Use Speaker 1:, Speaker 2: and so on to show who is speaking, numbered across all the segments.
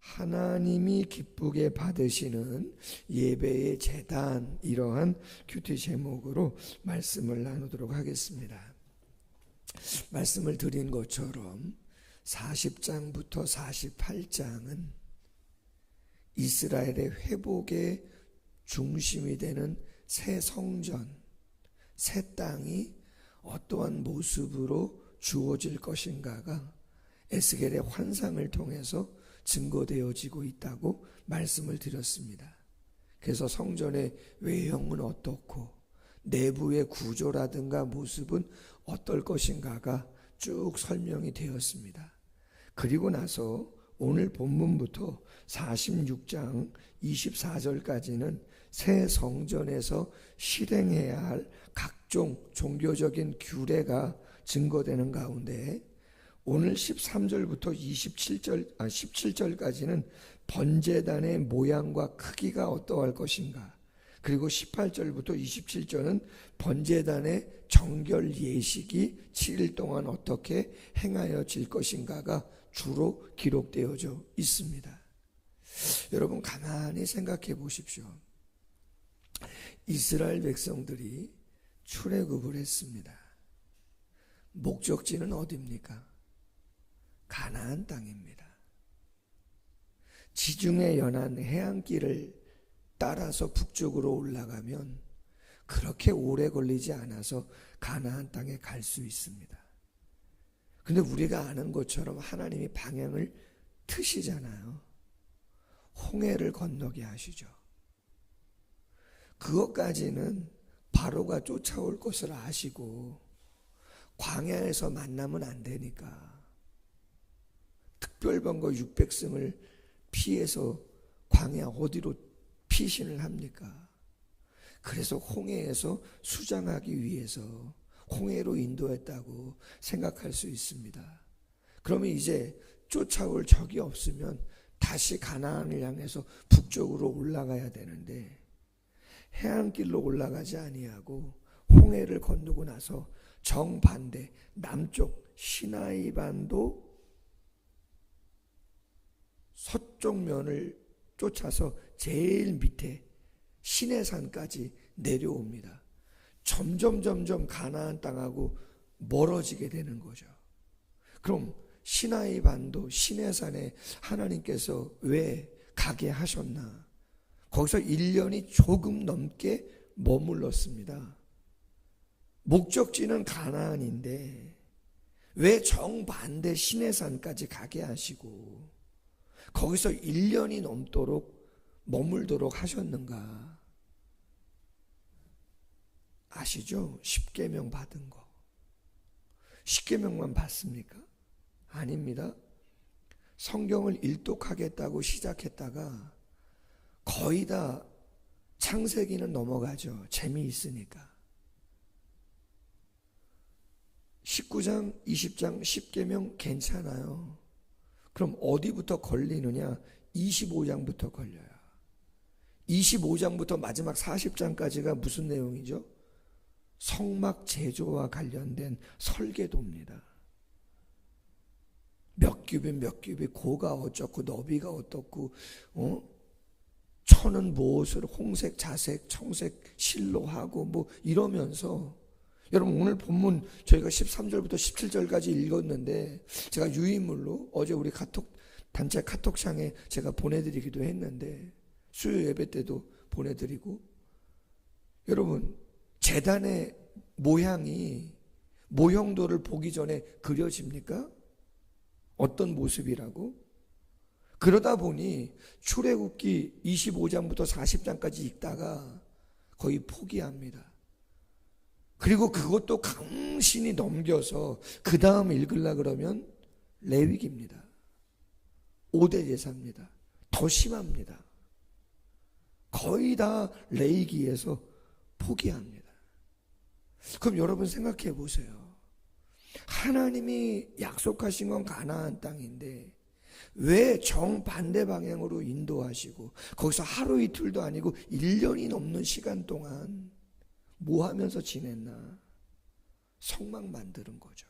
Speaker 1: 하나님이 기쁘게 받으시는 예배의 제단, 이러한 큐티 제목으로 말씀을 나누도록 하겠습니다. 말씀을 드린 것처럼 40장부터 48장은 이스라엘의 회복의 중심이 되는 새 성전, 새 땅이 어떠한 모습으로 주어질 것인가가 에스겔의 환상을 통해서 증거되어지고 있다고 말씀을 드렸습니다. 그래서 성전의 외형은 어떻고 내부의 구조라든가 모습은 어떨 것인가가 쭉 설명이 되었습니다. 그리고 나서 오늘 본문부터 46장 24절까지는 새 성전에서 실행해야 할 각종 종교적인 규례가 증거되는 가운데 오늘 13절부터 17절까지는 번제단의 모양과 크기가 어떠할 것인가, 그리고 18절부터 27절은 번제단의 정결 예식이 7일 동안 어떻게 행하여질 것인가가 주로 기록되어져 있습니다. 여러분 가만히 생각해 보십시오. 이스라엘 백성들이 출애굽을 했습니다. 목적지는 어디입니까? 가나안 땅입니다. 지중해 연안 해안길을 따라서 북쪽으로 올라가면 그렇게 오래 걸리지 않아서 가나안 땅에 갈 수 있습니다. 근데 우리가 아는 것처럼 하나님이 방향을 트시잖아요. 홍해를 건너게 하시죠. 그것까지는 바로가 쫓아올 것을 아시고 광야에서 만나면 안 되니까 특별번거 600승을 피해서 광야 어디로 피신을 합니까? 그래서 홍해에서 수장하기 위해서 홍해로 인도했다고 생각할 수 있습니다. 그러면 이제 쫓아올 적이 없으면 다시 가나안을 향해서 북쪽으로 올라가야 되는데 해안길로 올라가지 아니하고 홍해를 건너고 나서 정반대 남쪽 시나이 반도 서쪽 면을 쫓아서 제일 밑에 시내산까지 내려옵니다. 점점 가나안 땅하고 멀어지게 되는 거죠. 그럼 시나이 반도 시내산에 하나님께서 왜 가게 하셨나? 거기서 1년이 조금 넘게 머물렀습니다. 목적지는 가나안인데 왜 정반대 시내산까지 가게 하시고 거기서 1년이 넘도록 머물도록 하셨는가? 아시죠? 십계명 받은 거. 십계명만 받습니까? 아닙니다. 성경을 일독하겠다고 시작했다가 거의 다 창세기는 넘어가죠. 재미있으니까. 19장, 20장, 십계명 괜찮아요. 그럼 어디부터 걸리느냐? 25장부터 걸려요. 25장부터 마지막 40장까지가 무슨 내용이죠? 성막 제조와 관련된 설계도입니다. 몇 규빗 고가 어쩌고 너비가 어떻고 천은 무엇을 홍색, 자색, 청색 실로 하고 뭐 이러면서 여러분 오늘 본문 저희가 13절부터 17절까지 읽었는데 제가 유인물로 어제 우리 단체 카톡창에 제가 보내드리기도 했는데 수요 예배 때도 보내드리고 여러분 제단의 모형도를 보기 전에 그려집니까? 어떤 모습이라고? 그러다 보니 출애굽기 25장부터 40장까지 읽다가 거의 포기합니다. 그리고 그것도 강신이 넘겨서 그 다음 읽으려고 그러면 레위기입니다. 5대 제사입니다. 더 심합니다. 거의 다 레위기에서 포기합니다. 그럼 여러분 생각해 보세요. 하나님이 약속하신 건 가나안 땅인데 왜 정반대 방향으로 인도하시고 거기서 하루 이틀도 아니고 1년이 넘는 시간 동안 뭐 하면서 지냈나? 성막 만드는 거죠.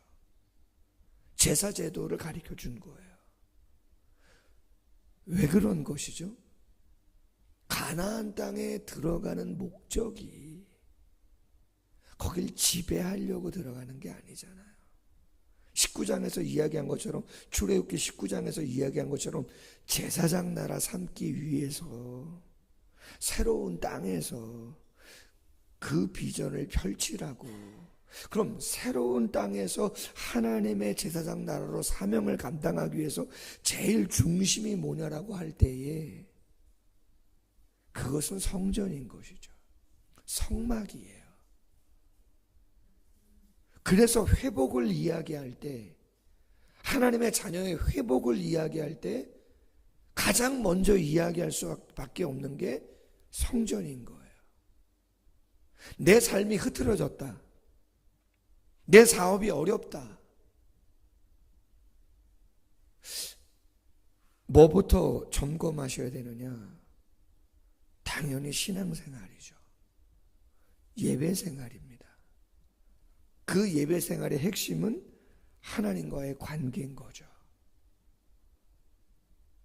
Speaker 1: 제사 제도를 가르쳐 준 거예요. 왜 그런 것이죠? 가나안 땅에 들어가는 목적이 거길 지배하려고 들어가는 게 아니잖아요. 19장에서 이야기한 것처럼, 출애굽기 19장에서 이야기한 것처럼 제사장 나라 삼기 위해서 새로운 땅에서 그 비전을 펼치라고. 그럼 새로운 땅에서 하나님의 제사장 나라로 사명을 감당하기 위해서 제일 중심이 뭐냐라고 할 때에 그것은 성전인 것이죠. 성막이에요. 그래서 회복을 이야기할 때, 하나님의 자녀의 회복을 이야기할 때 가장 먼저 이야기할 수밖에 없는 게 성전인 거예요. 내 삶이 흐트러졌다. 내 사업이 어렵다. 뭐부터 점검하셔야 되느냐? 당연히 신앙생활이죠. 예배생활입니다. 그 예배생활의 핵심은 하나님과의 관계인 거죠.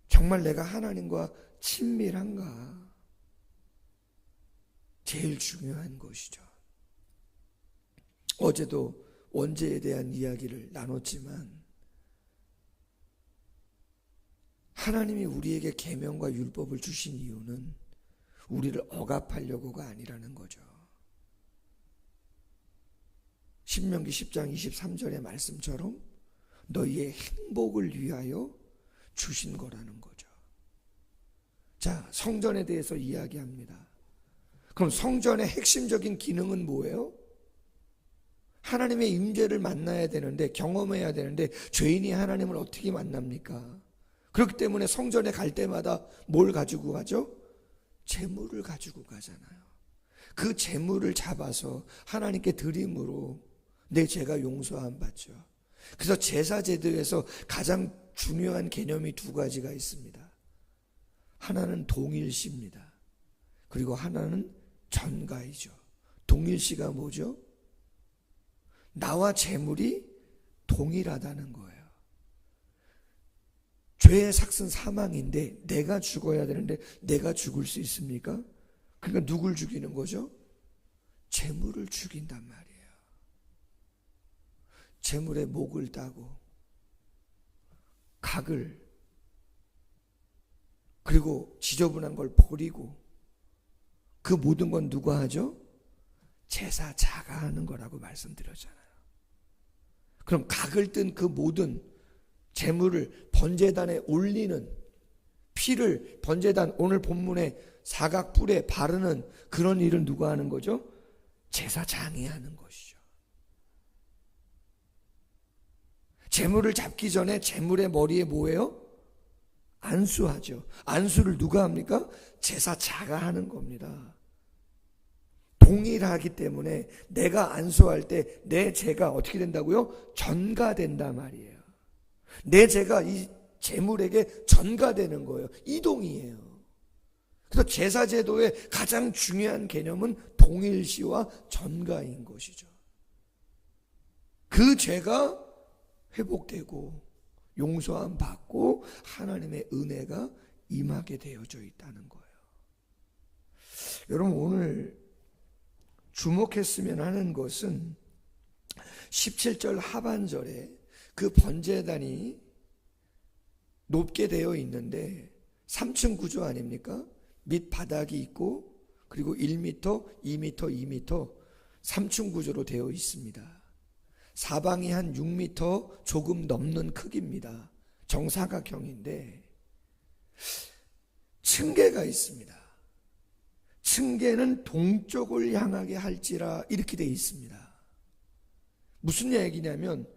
Speaker 1: 정말 내가 하나님과 친밀한가? 제일 중요한 것이죠. 어제도 원죄에 대한 이야기를 나눴지만 하나님이 우리에게 계명과 율법을 주신 이유는 우리를 억압하려고가 아니라는 거죠. 신명기 10장 23절의 말씀처럼 너희의 행복을 위하여 주신 거라는 거죠. 자, 성전에 대해서 이야기합니다. 그럼 성전의 핵심적인 기능은 뭐예요? 하나님의 임재를 만나야 되는데, 경험해야 되는데 죄인이 하나님을 어떻게 만납니까? 그렇기 때문에 성전에 갈 때마다 뭘 가지고 가죠? 제물을 가지고 가잖아요. 그 제물을 잡아서 하나님께 드림으로 내 죄가 용서함 받죠. 그래서 제사 제도에서 가장 중요한 개념이 두 가지가 있습니다. 하나는 동일시입니다. 그리고 하나는 전가이죠. 동일시가 뭐죠? 나와 제물이 동일하다는 거예요. 죄의 삭은 사망인데 내가 죽어야 되는데 내가 죽을 수 있습니까? 그러니까 누굴 죽이는 거죠? 제물을 죽인단 말이에요. 제물의 목을 따고 각을, 그리고 지저분한 걸 버리고, 그 모든 건 누가 하죠? 제사자가 하는 거라고 말씀드렸잖아요. 그럼 각을 뜬 그 모든 제물을 번제단에 올리는, 피를 번제단, 오늘 본문의 사각뿔에 바르는 그런 일을 누가 하는 거죠? 제사장이 하는 것이죠. 제물을 잡기 전에 제물의 머리에 뭐예요? 안수하죠. 안수를 누가 합니까? 제사자가 하는 겁니다. 동일하기 때문에 내가 안수할 때 내 죄가 어떻게 된다고요? 전가된단 말이에요. 내 죄가 이 제물에게 전가되는 거예요. 이동이에요. 그래서 제사제도의 가장 중요한 개념은 동일시와 전가인 것이죠. 그 죄가 회복되고 용서함 받고 하나님의 은혜가 임하게 되어져 있다는 거예요. 여러분, 오늘 주목했으면 하는 것은 17절 하반절에 그 번제단이 높게 되어 있는데 3층 구조 아닙니까? 밑 바닥이 있고 그리고 1m, 2m, 2m 3층 구조로 되어 있습니다. 사방이 한 6m 조금 넘는 크기입니다. 정사각형인데 층계가 있습니다. 층계는 동쪽을 향하게 할지라 이렇게 되어 있습니다. 무슨 얘기냐면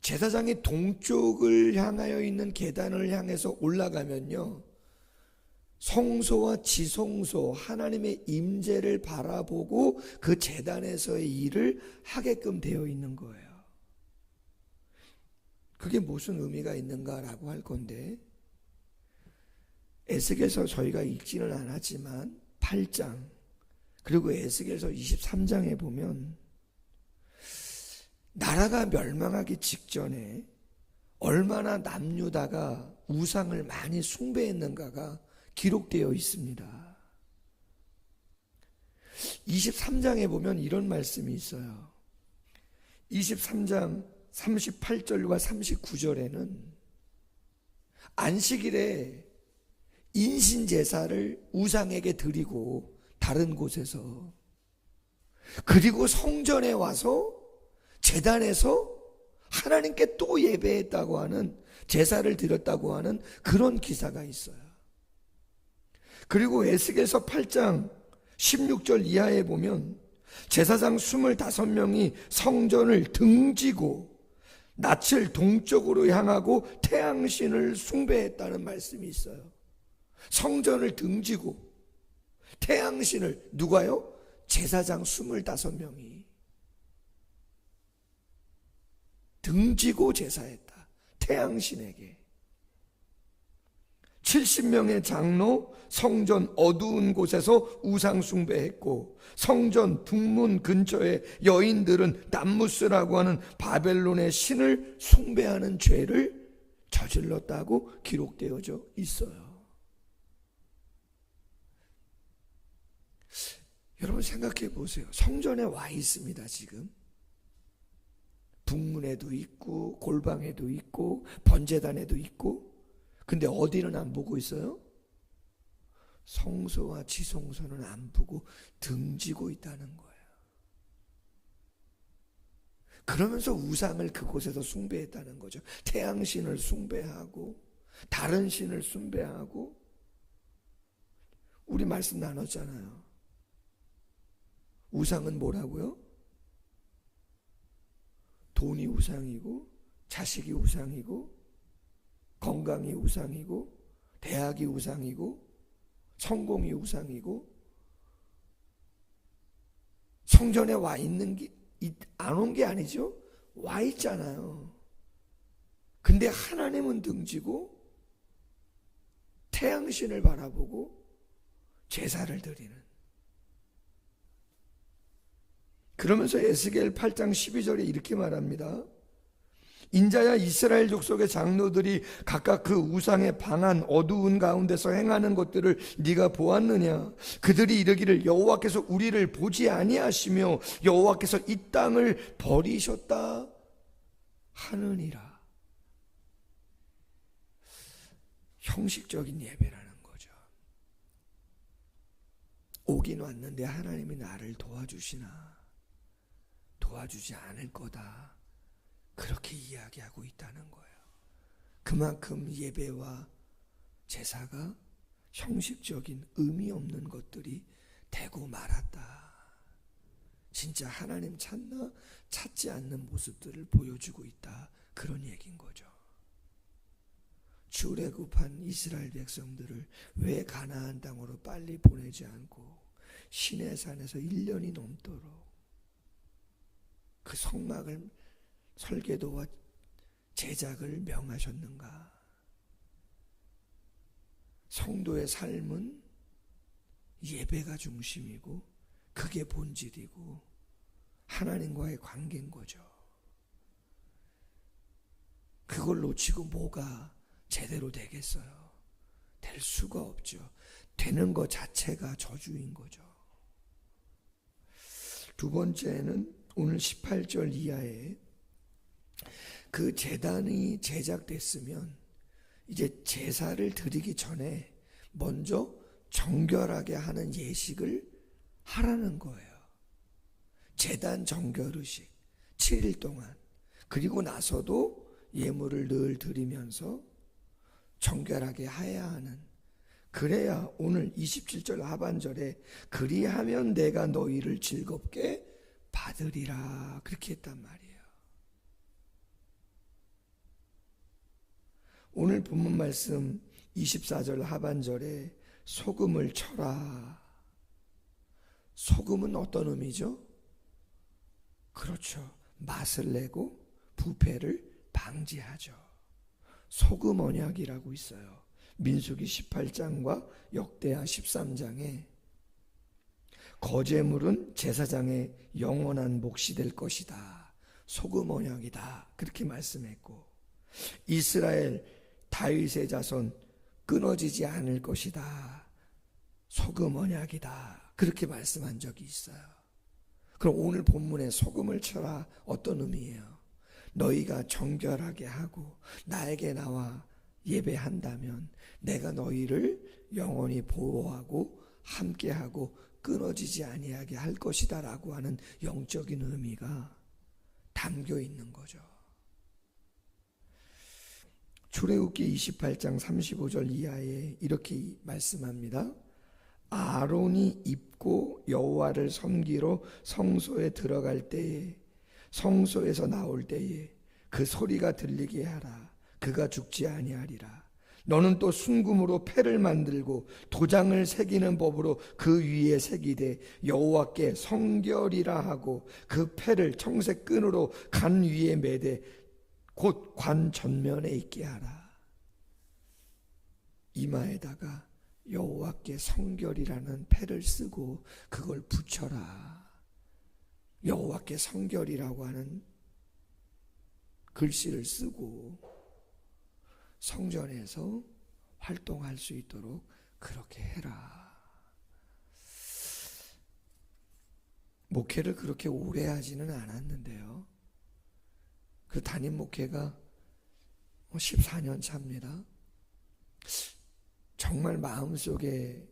Speaker 1: 제사장이 동쪽을 향하여 있는 계단을 향해서 올라가면요, 성소와 지성소, 하나님의 임재를 바라보고 그 제단에서의 일을 하게끔 되어 있는 거예요. 그게 무슨 의미가 있는가라고 할 건데, 에스겔서 저희가 읽지는 않았지만 8장 그리고 에스겔서 23장에 보면 나라가 멸망하기 직전에 얼마나 남유다가 우상을 많이 숭배했는가가 기록되어 있습니다. 23장에 보면 이런 말씀이 있어요. 23장 38절과 39절에는 안식일에 인신제사를 우상에게 드리고 다른 곳에서, 그리고 성전에 와서 제단에서 하나님께 또 예배했다고 하는, 제사를 드렸다고 하는 그런 기사가 있어요. 그리고 에스겔서 8장 16절 이하에 보면 제사장 25명이 성전을 등지고 낯을 동쪽으로 향하고 태양신을 숭배했다는 말씀이 있어요. 성전을 등지고 태양신을, 누가요? 제사장 25명이 등지고 제사했다. 태양신에게. 70명의 장로 성전 어두운 곳에서 우상 숭배했고, 성전 북문 근처의 여인들은 남무스라고 하는 바벨론의 신을 숭배하는 죄를 저질렀다고 기록되어져 있어요. 여러분 생각해 보세요. 성전에 와 있습니다. 지금 북문에도 있고 골방에도 있고 번제단에도 있고, 근데 어디는 안 보고 있어요? 성소와 지성소는 안 보고 등지고 있다는 거예요. 그러면서 우상을 그곳에서 숭배했다는 거죠. 태양신을 숭배하고 다른 신을 숭배하고. 우리 말씀 나눴잖아요. 우상은 뭐라고요? 돈이 우상이고, 자식이 우상이고, 건강이 우상이고, 대학이 우상이고, 성공이 우상이고. 성전에 와 있는 게, 안 온 게 아니죠. 와 있잖아요. 근데 하나님은 등지고 태양신을 바라보고 제사를 드리는. 그러면서 에스겔 8장 12절에 이렇게 말합니다. 인자야, 이스라엘 족속의 장로들이 각각 그 우상의 방한 어두운 가운데서 행하는 것들을 네가 보았느냐? 그들이 이르기를 여호와께서 우리를 보지 아니하시며 여호와께서 이 땅을 버리셨다 하느니라. 형식적인 예배라는 거죠. 오긴 왔는데 하나님이 나를 도와주시나 도와주지 않을 거다, 그렇게 이야기하고 있다는 거예요. 그만큼 예배와 제사가 형식적인 의미 없는 것들이 되고 말았다. 진짜 하나님 찾나 찾지 않는 모습들을 보여주고 있다, 그런 얘기인 거죠. 출애굽한 이스라엘 백성들을 왜 가나안 땅으로 빨리 보내지 않고 시내산에서 1년이 넘도록 그 성막을 설계도와 제작을 명하셨는가? 성도의 삶은 예배가 중심이고 그게 본질이고 하나님과의 관계인 거죠. 그걸 놓치고 뭐가 제대로 되겠어요? 될 수가 없죠. 되는 것 자체가 저주인 거죠. 두 번째는 오늘 18절 이하에 그 제단이 제작됐으면 이제 제사를 드리기 전에 먼저 정결하게 하는 예식을 하라는 거예요. 제단 정결의식 7일 동안, 그리고 나서도 예물을 늘 드리면서 정결하게 해야 하는, 그래야 오늘 27절 하반절에 그리하면 내가 너희를 즐겁게 받으리라 그렇게 했단 말이에요. 오늘 본문 말씀 24절 하반절에 소금을 쳐라. 소금은 어떤 의미죠? 그렇죠. 맛을 내고 부패를 방지하죠. 소금 언약이라고 있어요. 민수기 18장과 역대하 13장에 거제물은 제사장의 영원한 몫이 될 것이다, 소금 언약이다 그렇게 말씀했고, 이스라엘 다윗의 자손 끊어지지 않을 것이다. 소금 언약이다. 그렇게 말씀한 적이 있어요. 그럼 오늘 본문에 소금을 쳐라 어떤 의미예요? 너희가 정결하게 하고 나에게 나와 예배한다면 내가 너희를 영원히 보호하고 함께하고 끊어지지 아니하게 할 것이다 라고 하는 영적인 의미가 담겨 있는 거죠. 출애굽기 28장 35절 이하에 이렇게 말씀합니다. 아론이 입고 여호와를 섬기러 성소에 들어갈 때에 성소에서 나올 때에 그 소리가 들리게 하라. 그가 죽지 아니하리라. 너는 또 순금으로 패를 만들고 도장을 새기는 법으로 그 위에 새기되 여호와께 성결이라 하고 그 패를 청색 끈으로 관 위에 매되 곧 관 전면에 있게 하라. 이마에다가 여호와께 성결이라는 패를 쓰고 그걸 붙여라. 여호와께 성결이라고 하는 글씨를 쓰고 성전에서 활동할 수 있도록 그렇게 해라. 목회를 그렇게 오래 하지는 않았는데요. 그 담임 목회가 14년 차입니다. 정말 마음속에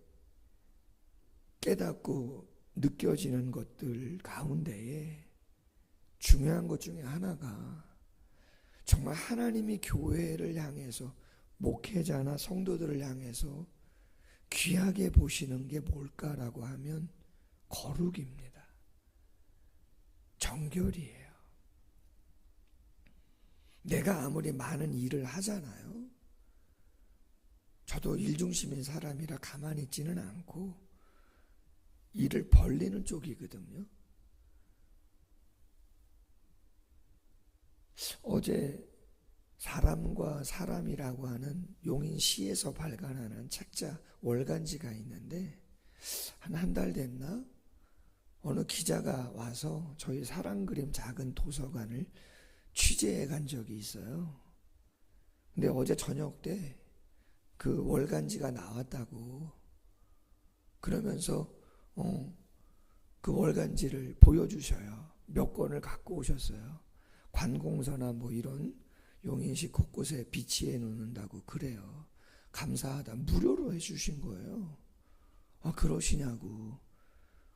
Speaker 1: 깨닫고 느껴지는 것들 가운데에 중요한 것 중에 하나가 정말 하나님이 교회를 향해서 목회자나 성도들을 향해서 귀하게 보시는 게 뭘까라고 하면 거룩입니다. 정결이에요. 내가 아무리 많은 일을 하잖아요. 저도 일중심인 사람이라 가만히 있지는 않고 일을 벌리는 쪽이거든요. 어제 사람과 사람이라고 하는 용인시에서 발간하는 책자 월간지가 있는데 한 달 됐나? 어느 기자가 와서 저희 사랑그림 작은 도서관을 취재해 간 적이 있어요. 근데 어제 저녁 때 그 월간지가 나왔다고 그러면서 그 월간지를 보여주셔요. 몇 권을 갖고 오셨어요. 관공서나 뭐 이런 용인시 곳곳에 비치해 놓는다고 그래요. 감사하다. 무료로 해주신 거예요. 그러시냐고.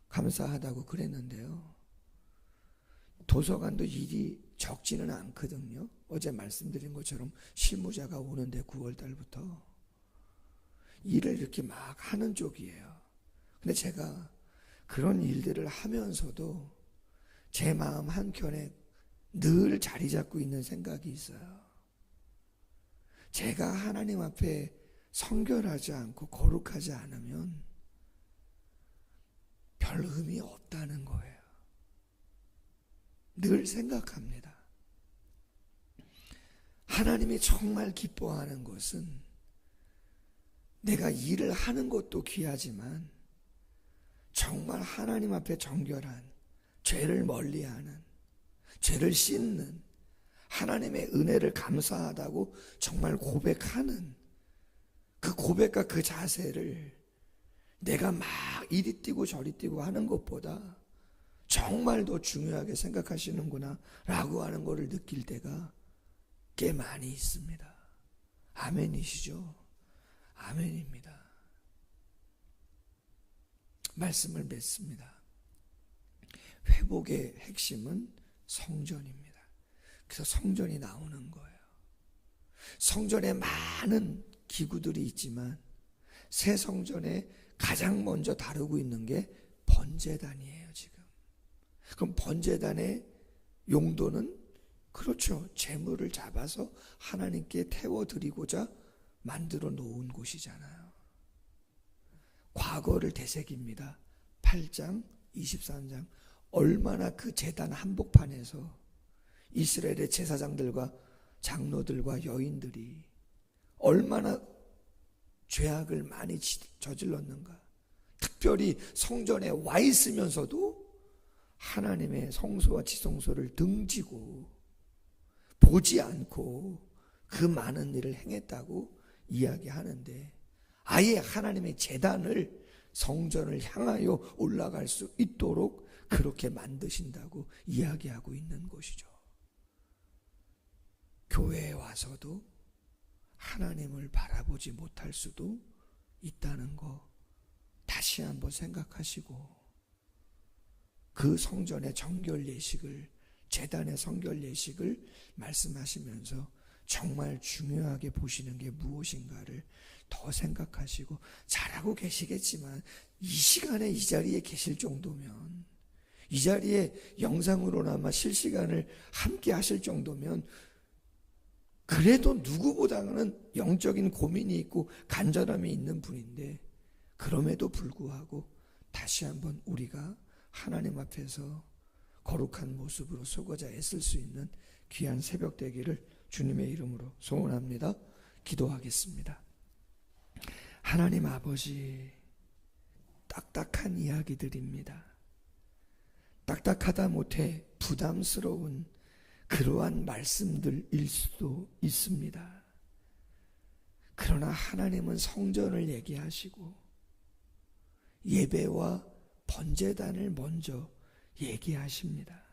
Speaker 1: 감사하다고 그랬는데요. 도서관도 일이 적지는 않거든요. 어제 말씀드린 것처럼 실무자가 오는데 9월 달부터 일을 이렇게 막 하는 쪽이에요. 근데 제가 그런 일들을 하면서도 제 마음 한켠에 늘 자리 잡고 있는 생각이 있어요. 제가 하나님 앞에 성결하지 않고 거룩하지 않으면 별 의미 없다는 거예요. 늘 생각합니다. 하나님이 정말 기뻐하는 것은 내가 일을 하는 것도 귀하지만 정말 하나님 앞에 정결한, 죄를 멀리하는, 죄를 씻는, 하나님의 은혜를 감사하다고 정말 고백하는 그 고백과 그 자세를 내가 막 이리 뛰고 저리 뛰고 하는 것보다 정말 더 중요하게 생각하시는구나 라고 하는 것을 느낄 때가 꽤 많이 있습니다. 아멘이시죠? 아멘입니다. 말씀을 맺습니다. 회복의 핵심은 성전입니다. 그래서 성전이 나오는 거예요. 성전에 많은 기구들이 있지만 새 성전에 가장 먼저 다루고 있는 게 번제단이에요, 지금. 그럼 번제단의 용도는 그렇죠. 제물을 잡아서 하나님께 태워드리고자 만들어 놓은 곳이잖아요. 과거를 되새깁니다. 8장, 23장. 얼마나 그 제단 한복판에서 이스라엘의 제사장들과 장로들과 여인들이 얼마나 죄악을 많이 저질렀는가. 특별히 성전에 와 있으면서도 하나님의 성소와 지성소를 등지고 보지 않고 그 많은 일을 행했다고 이야기하는데, 아예 하나님의 제단을 성전을 향하여 올라갈 수 있도록 그렇게 만드신다고 이야기하고 있는 것이죠. 교회에 와서도 하나님을 바라보지 못할 수도 있다는 거 다시 한번 생각하시고, 그 성전의 정결 예식을, 제단의 성결 예식을 말씀하시면서 정말 중요하게 보시는 게 무엇인가를 더 생각하시고, 잘하고 계시겠지만 이 시간에 이 자리에 계실 정도면, 이 자리에 영상으로나마 실시간을 함께 하실 정도면 그래도 누구보다는 영적인 고민이 있고 간절함이 있는 분인데, 그럼에도 불구하고 다시 한번 우리가 하나님 앞에서 거룩한 모습으로 서고자 애쓸 수 있는 귀한 새벽 되기를 주님의 이름으로 소원합니다. 기도하겠습니다. 하나님 아버지, 딱딱한 이야기들입니다. 딱딱하다 못해 부담스러운 그러한 말씀들일 수도 있습니다. 그러나 하나님은 성전을 얘기하시고 예배와 번제단을 먼저 얘기하십니다.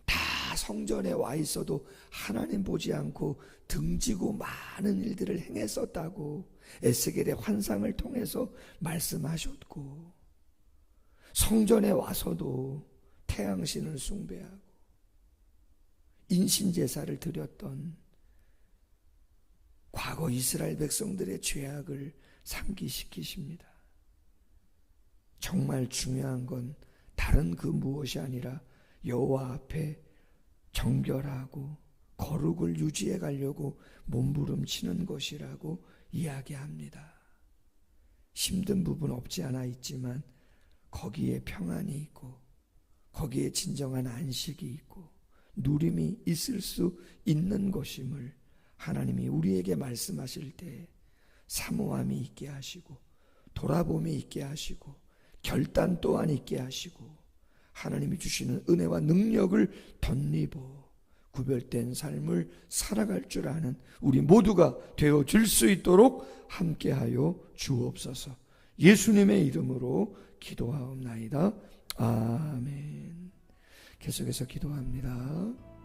Speaker 1: 다 성전에 와 있어도 하나님 보지 않고 등지고 많은 일들을 행했었다고 에스겔의 환상을 통해서 말씀하셨고, 성전에 와서도 태양신을 숭배하고 인신제사를 드렸던 과거 이스라엘 백성들의 죄악을 상기시키십니다. 정말 중요한 건 다른 그 무엇이 아니라 여호와 앞에 정결하고 거룩을 유지해 가려고 몸부림치는 것이라고 이야기합니다. 힘든 부분 없지 않아 있지만 거기에 평안이 있고, 거기에 진정한 안식이 있고 누림이 있을 수 있는 것임을 하나님이 우리에게 말씀하실 때 사모함이 있게 하시고, 돌아봄이 있게 하시고, 결단 또한 있게 하시고, 하나님이 주시는 은혜와 능력을 덧입어 구별된 삶을 살아갈 줄 아는 우리 모두가 되어질 수 있도록 함께하여 주옵소서. 예수님의 이름으로 기도하옵나이다. 아멘. 계속해서 기도합니다.